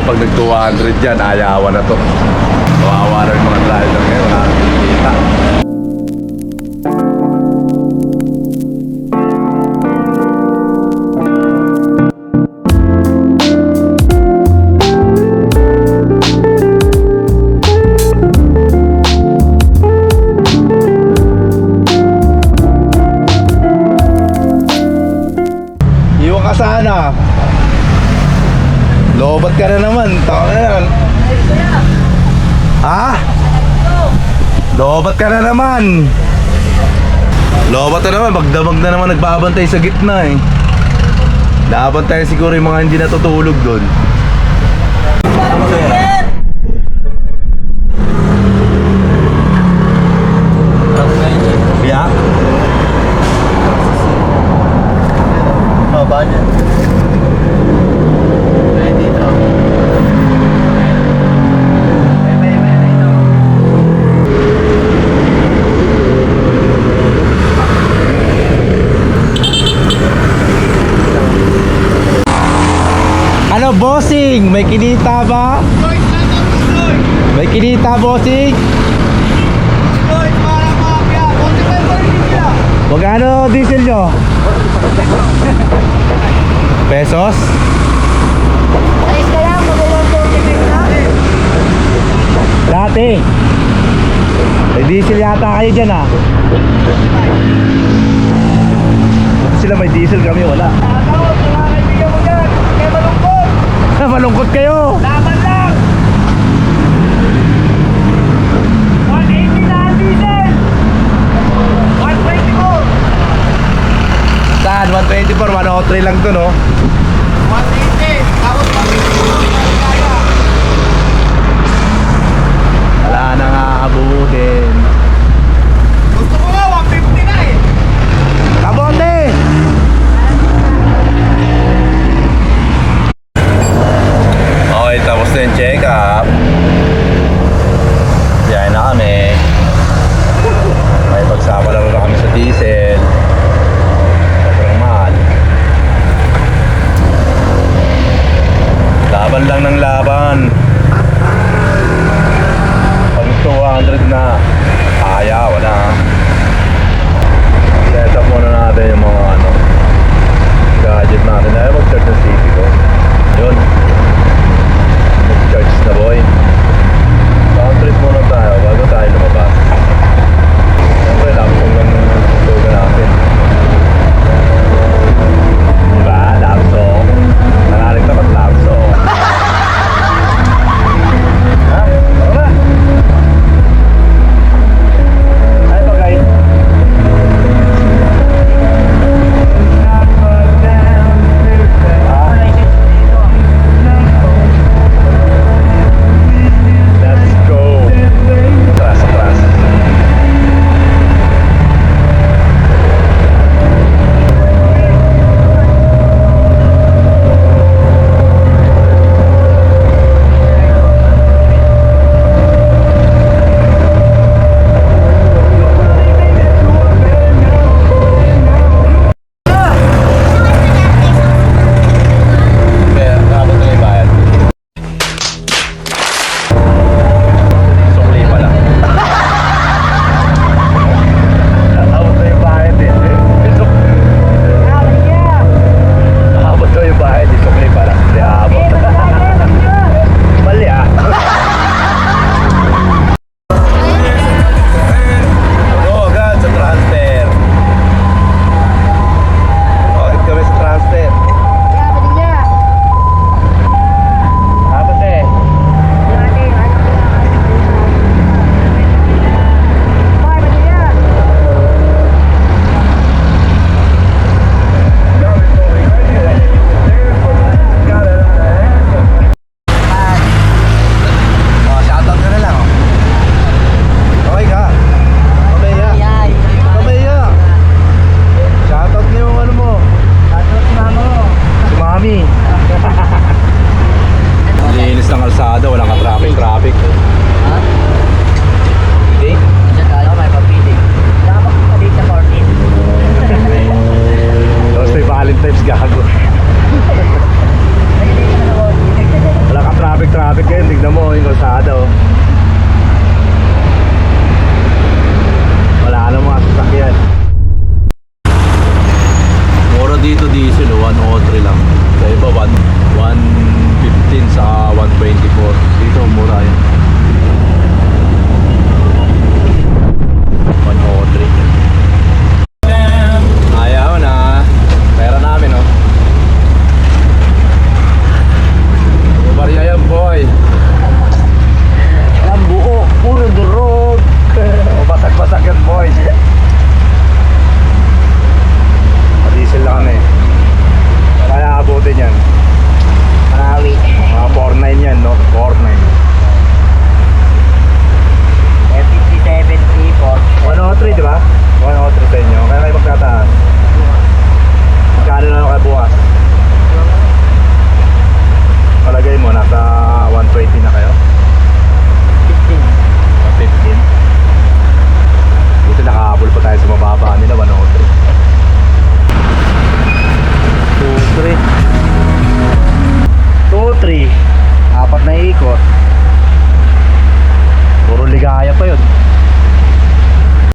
pag nag 200 yan, ayawan na to. Kawawa na yung mga driver ngayon, wala nang kita. Iwan ka sana. Lobat ka na naman. Tao na yan. Ha? Lobat ka na naman. Lobat na naman. Magdamag na naman nagbabantay sa gitna eh. Nabantay siguro yung mga hindi natutulog doon. Biya? Ba niya? Dito. Ano bossing? May kinita ba? May kinita bossing? Magkano diesel nyo? Pesos? Ayos ka lang, mag-140 na. Dati. May diesel yata kayo dyan ah. Sila may diesel, kami wala. Tatawag, mga kaibigan mo dyan. Kaya malungkot. Malungkot kayo. Laban lang. 180 na ang diesel. 124. Saan? 124, 103 lang to no? 180. Tapos 150. Kaya. Wala na nga abutin. Gusto ko nga, 150 na eh. Kabote! Okay, tapos na yung check up. Diyan na kami. May pagsama lang na kami sa diesel. Sobrang mahal. Laban lang ng laban.